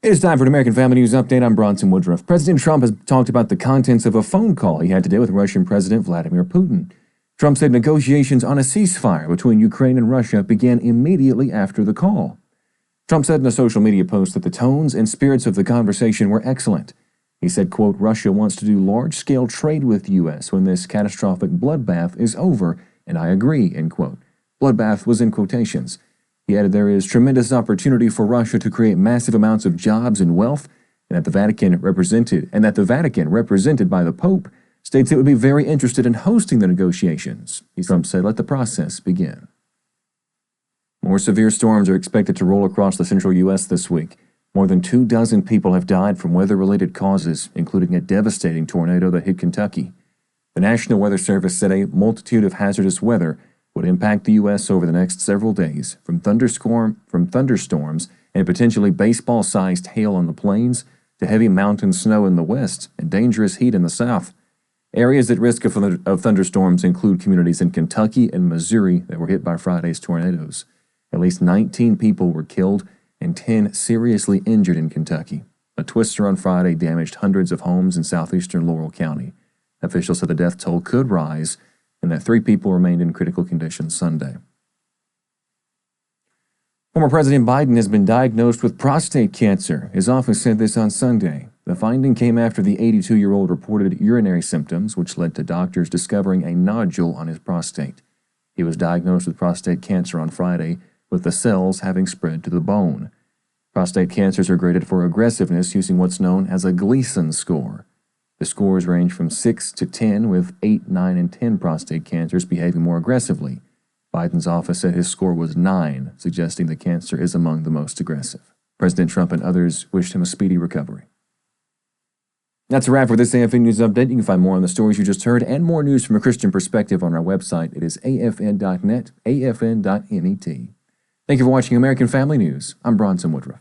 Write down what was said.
It is time for an American Family News Update. I'm Bronson Woodruff. President Trump has talked about the contents of a phone call he had today with Russian President Vladimir Putin. Trump said negotiations on a ceasefire between Ukraine and Russia began immediately after the call. Trump said in a social media post that the tones and spirits of the conversation were excellent. He said, quote, "Russia wants to do large-scale trade with the U.S. when this catastrophic bloodbath is over, and I agree," end quote. Bloodbath was in quotations. He added there is tremendous opportunity for Russia to create massive amounts of jobs and wealth, and that the Vatican, represented by the Pope, states it would be very interested in hosting the negotiations. Trump said, "Let the process begin." More severe storms are expected to roll across the central U.S. this week. More than 24 people have died from weather-related causes, including a devastating tornado that hit Kentucky. The National Weather Service said a multitude of hazardous weather would impact the U.S. over the next several days, from thunderstorms and potentially baseball-sized hail on the plains to heavy mountain snow in the west and dangerous heat in the south. Areas at risk of thunderstorms include communities in Kentucky and Missouri that were hit by Friday's tornadoes. At least 19 people were killed and 10 seriously injured in Kentucky. A twister on Friday damaged hundreds of homes in southeastern Laurel County. Officials said the death toll could rise and that 3 people remained in critical condition Sunday. Former President Biden has been diagnosed with prostate cancer. His office said this on Sunday. The finding came after the 82-year-old reported urinary symptoms, which led to doctors discovering a nodule on his prostate. He was diagnosed with prostate cancer on Friday, with the cells having spread to the bone. Prostate cancers are graded for aggressiveness using what's known as a Gleason score. The scores range from 6 to 10, with 8, 9, and 10 prostate cancers behaving more aggressively. Biden's office said his score was 9, suggesting the cancer is among the most aggressive. President Trump and others wished him a speedy recovery. That's a wrap for this AFN News Update. You can find more on the stories you just heard and more news from a Christian perspective on our website. It is afn.net, afn.net. Thank you for watching American Family News. I'm Bronson Woodruff.